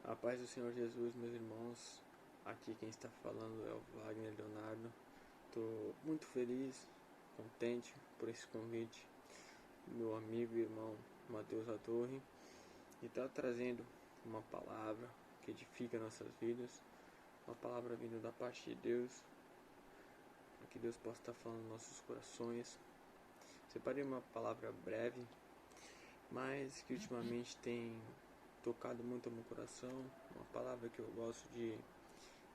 A paz do Senhor Jesus, meus irmãos. Aqui quem está falando é o Wagner Leonardo. Estou muito feliz, contente por esse convite do meu amigo e irmão Mateus da Torre, e está trazendo uma palavra que edifica nossas vidas, uma palavra vinda da parte de Deus, para que Deus possa estar falando nos nossos corações. Separei uma palavra breve, mas que ultimamente tem tocado muito ao meu coração, uma palavra que eu gosto de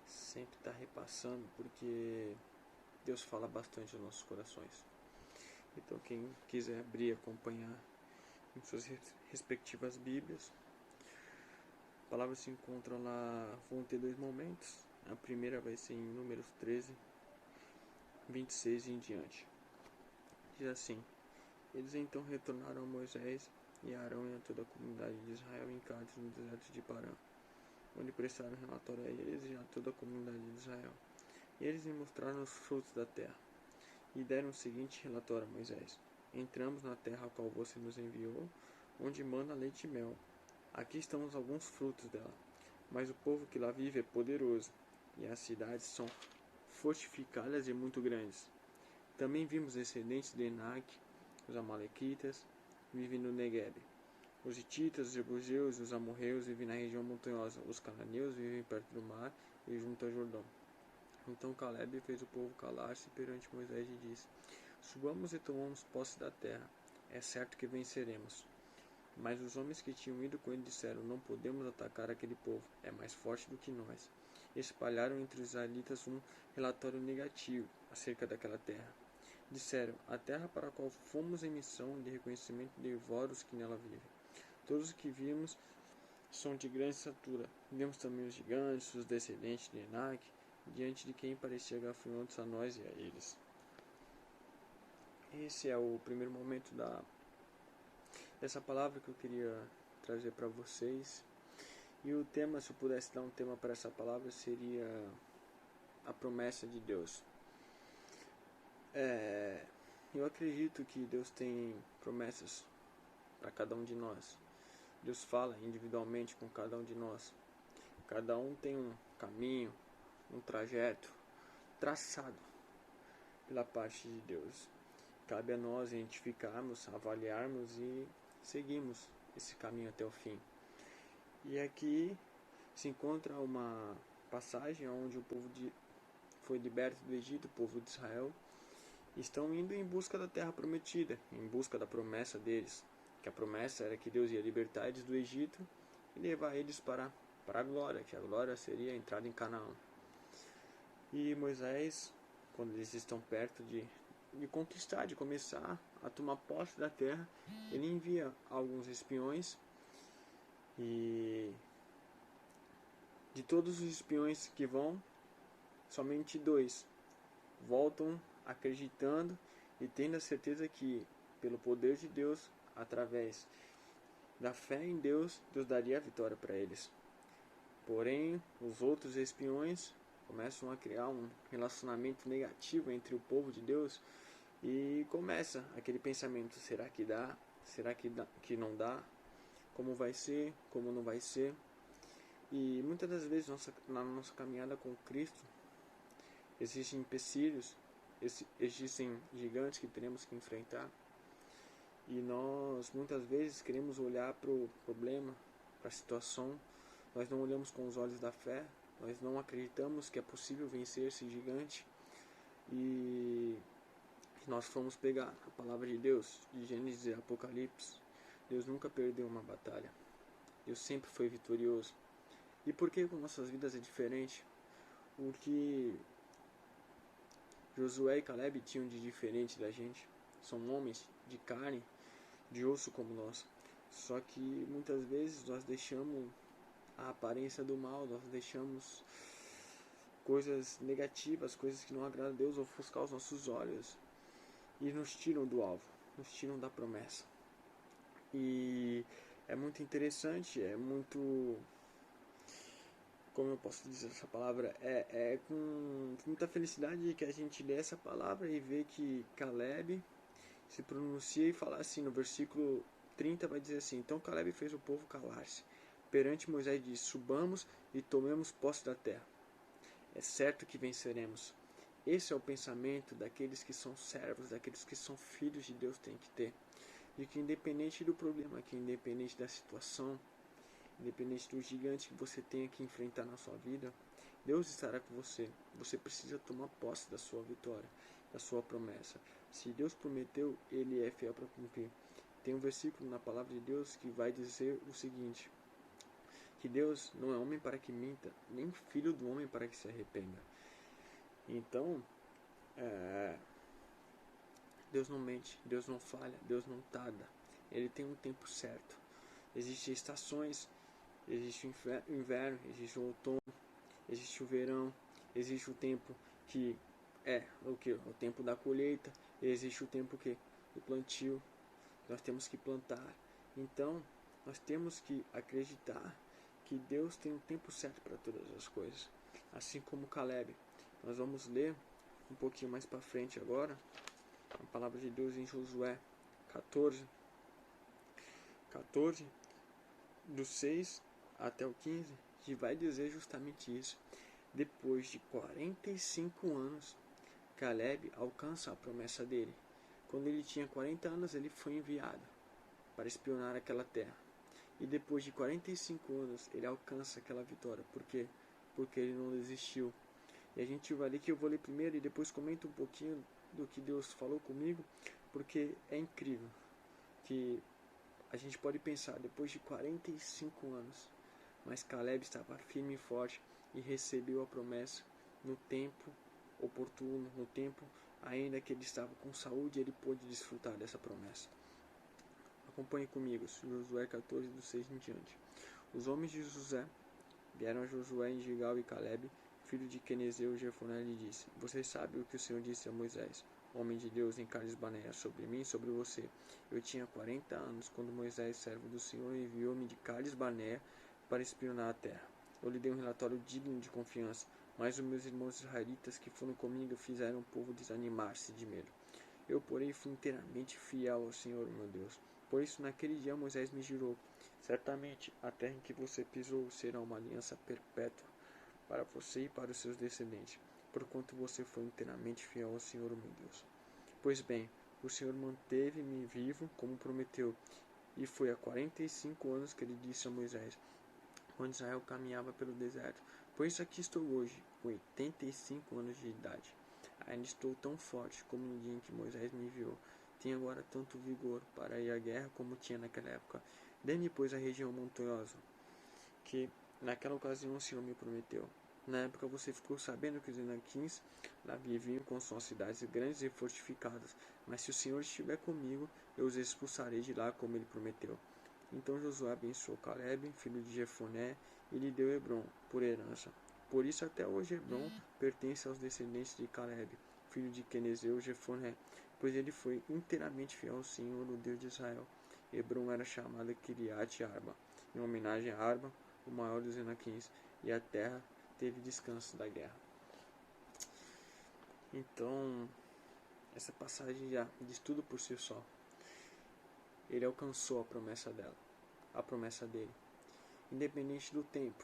sempre estar repassando, porque Deus fala bastante aos nossos corações. Então quem quiser abrir e acompanhar em suas respectivas Bíblias, a palavra se encontra lá, vão ter dois momentos. A primeira vai ser em Números 13, 26 e em diante. Diz assim: Eles então retornaram a Moisés e a Arão e a toda a comunidade de Israel em Cádiz, no deserto de Parã, onde prestaram relatório a eles e a toda a comunidade de Israel. E eles lhe mostraram os frutos da terra, e deram o seguinte relatório a Moisés: Entramos na terra a qual você nos enviou, onde mana leite e mel. Aqui estão alguns frutos dela, mas o povo que lá vive é poderoso, e as cidades são fortificadas e muito grandes. Também vimos descendentes de Enac, os amalequitas, vivem no Negueb. Os hititas, os jebuseus e os amorreus vivem na região montanhosa. Os cananeus vivem perto do mar e junto ao Jordão. Então Caleb fez o povo calar-se perante Moisés e disse: Subamos e tomamos posse da terra. É certo que venceremos. Mas os homens que tinham ido com ele disseram: Não podemos atacar aquele povo, é mais forte do que nós. Espalharam entre os israelitas um relatório negativo acerca daquela terra. Disseram: A terra para a qual fomos em missão de reconhecimento devora os que nela vivem. Todos os que vimos são de grande estatura. Vimos também os gigantes, os descendentes de Enac, diante de quem parecia gafanhotos a nós e a eles. Esse é o primeiro momento dessa palavra que eu queria trazer para vocês. E o tema, se eu pudesse dar um tema para essa palavra, seria a promessa de Deus. Eu acredito que Deus tem promessas para cada um de nós. Deus fala individualmente com cada um de nós. Cada um tem um caminho, um trajeto traçado pela parte de Deus. Cabe a nós identificarmos, avaliarmos e seguirmos esse caminho até o fim. E aqui se encontra uma passagem onde o povo foi liberto do Egito, o povo de Israel, estão indo em busca da terra prometida, em busca da promessa deles, que a promessa era que Deus ia libertar eles do Egito e levar eles para a glória, que a glória seria a entrada em Canaã. E Moisés, quando eles estão perto de conquistar, de começar a tomar posse da terra, ele envia alguns espiões, e de todos os espiões que vão, somente 2 voltam acreditando e tendo a certeza que, pelo poder de Deus, através da fé em Deus, Deus daria a vitória para eles. Porém, os outros espiões começam a criar um relacionamento negativo entre o povo de Deus, e começa aquele pensamento: será que dá? Será que não dá? Como vai ser? Como não vai ser? E muitas das vezes na nossa caminhada com Cristo existem empecilhos, existem gigantes que teremos que enfrentar, e nós muitas vezes queremos olhar para o problema, para a situação. Nós não olhamos com os olhos da fé, nós não acreditamos que é possível vencer esse gigante, e nós fomos pegar a palavra de Deus, de Gênesis e Apocalipse. Deus nunca perdeu uma batalha, Deus sempre foi vitorioso. E por que com nossas vidas é diferente? O que Josué e Caleb tinham de diferente da gente? São homens de carne, de osso como nós. Só que muitas vezes nós deixamos a aparência do mal, nós deixamos coisas negativas, coisas que não agradam a Deus, ofuscar os nossos olhos e nos tiram do alvo, nos tiram da promessa. E é muito interessante, é muito, como eu posso dizer essa palavra, é com muita felicidade que a gente lê essa palavra e vê que Caleb se pronuncia e fala assim, no versículo 30 vai dizer assim: Então Caleb fez o povo calar-se perante Moisés disse: subamos e tomemos posse da terra. É certo que venceremos. Esse é o pensamento daqueles que são servos, daqueles que são filhos de Deus tem que ter. De que independente do problema, que independente da situação, independente do gigante que você tenha que enfrentar na sua vida, Deus estará com você. Você precisa tomar posse da sua vitória, da sua promessa. Se Deus prometeu, Ele é fiel para cumprir. Tem um versículo na palavra de Deus que vai dizer o seguinte: que Deus não é homem para que minta, nem filho do homem para que se arrependa. Então, Deus não mente, Deus não falha, Deus não tarda. Ele tem um tempo certo. Existem estações, existe o inverno, existe o outono, existe o verão, existe o tempo que é o tempo da colheita, existe o tempo do plantio. Nós temos que plantar. Então, nós temos que acreditar que Deus tem um tempo certo para todas as coisas. Assim como Caleb. Nós vamos ler um pouquinho mais para frente agora a palavra de Deus em Josué 14, do 6 até o 15, que vai dizer justamente isso. Depois de 45 anos, Caleb alcança a promessa dele. Quando ele tinha 40 anos, ele foi enviado para espionar aquela terra. E depois de 45 anos, ele alcança aquela vitória. Por quê? Porque ele não desistiu. E a gente vai ler, que eu vou ler primeiro e depois comento um pouquinho do que Deus falou comigo, porque é incrível que a gente pode pensar, depois de 45 anos, mas Caleb estava firme e forte e recebeu a promessa no tempo oportuno, no tempo ainda que ele estava com saúde, ele pôde desfrutar dessa promessa. Acompanhe comigo, Josué 14, do 6 em diante. Os homens de José vieram a Josué em Gigal e Caleb, filho de Quenezeu, Jefoné, lhe disse: Você sabe o que o Senhor disse a Moisés, homem de Deus, em Cades Barneia, sobre mim e sobre você. Eu tinha 40 anos quando Moisés, servo do Senhor, enviou-me de Cades Barneia para espionar a terra. Eu lhe dei um relatório digno de confiança, mas os meus irmãos israelitas que foram comigo fizeram o povo desanimar-se de medo. Eu, porém, fui inteiramente fiel ao Senhor, meu Deus. Por isso, naquele dia, Moisés me jurou: certamente a terra em que você pisou será uma aliança perpétua para você e para os seus descendentes, porquanto você foi inteiramente fiel ao Senhor, meu Deus. Pois bem, o Senhor manteve-me vivo, como prometeu, e foi há 45 anos que ele disse a Moisés, quando Israel caminhava pelo deserto: Por isso aqui estou hoje, com 85 anos de idade. Ainda estou tão forte como no dia em que Moisés me enviou. Tenho agora tanto vigor para ir à guerra como tinha naquela época. Dê-me, pois, a região montanhosa, que naquela ocasião o Senhor me prometeu. Na época você ficou sabendo que os Enaquins lá viviam com suas cidades grandes e fortificadas, mas se o Senhor estiver comigo, eu os expulsarei de lá como ele prometeu. Então Josué abençoou Caleb, filho de Jefoné, e lhe deu Hebrom por herança. Por isso até hoje Hebrom pertence aos descendentes de Caleb, filho de Quenezeu, Jefoné, pois ele foi inteiramente fiel ao Senhor, o Deus de Israel. Hebrom era chamada Kiriat Arba, em homenagem a Arba, o maior dos Enaquins, e a terra teve descanso da guerra. Então, essa passagem já diz tudo por si só. Ele alcançou a promessa dele. Independente do tempo,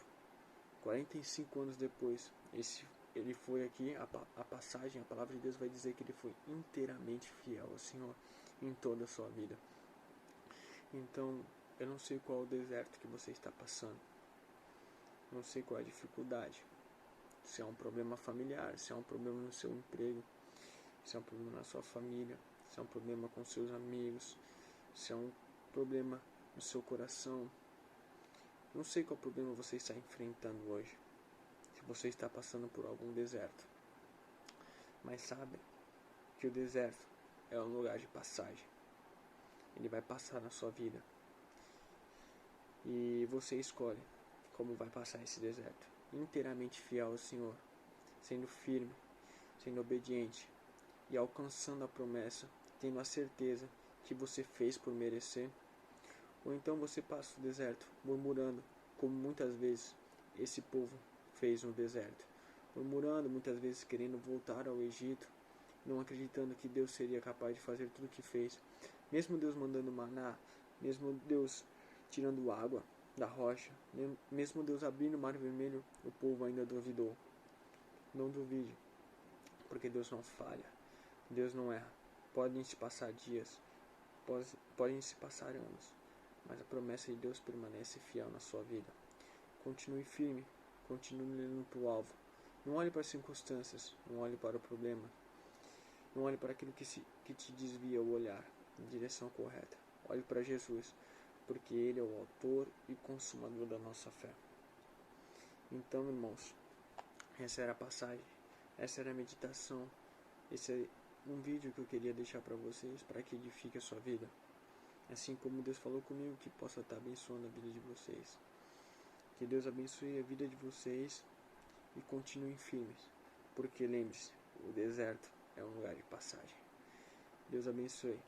45 anos depois, ele foi aqui, a passagem, a palavra de Deus vai dizer que ele foi inteiramente fiel ao Senhor em toda a sua vida. Então, eu não sei qual é o deserto que você está passando. Não sei qual é a dificuldade. Se é um problema familiar, se é um problema no seu emprego, se é um problema na sua família, se é um problema com seus amigos, se é um problema no seu coração. Não sei qual problema você está enfrentando hoje. Se você está passando por algum deserto. Mas sabe que o deserto é um lugar de passagem. Ele vai passar na sua vida. E você escolhe como vai passar esse deserto. Inteiramente fiel ao Senhor, sendo firme, sendo obediente e alcançando a promessa, tendo a certeza que você fez por merecer. Ou então você passa o deserto murmurando, como muitas vezes esse povo fez no deserto, murmurando, muitas vezes querendo voltar ao Egito, não acreditando que Deus seria capaz de fazer tudo o que fez, mesmo Deus mandando maná, mesmo Deus tirando água, da rocha. Mesmo Deus abrindo o mar vermelho, o povo ainda duvidou. Não duvide, porque Deus não falha, Deus não erra. Podem se passar dias, podem se passar anos, mas a promessa de Deus permanece fiel na sua vida. Continue firme, continue olhando para o alvo. Não olhe para as circunstâncias, não olhe para o problema, não olhe para aquilo que te desvia o olhar na direção correta. Olhe para Jesus, porque Ele é o autor e consumador da nossa fé. Então, irmãos, essa era a passagem, essa era a meditação, esse é um vídeo que eu queria deixar para vocês, para que edifique a sua vida. Assim como Deus falou comigo, que possa estar abençoando a vida de vocês. Que Deus abençoe a vida de vocês e continuem firmes, porque lembre-se, o deserto é um lugar de passagem. Deus abençoe.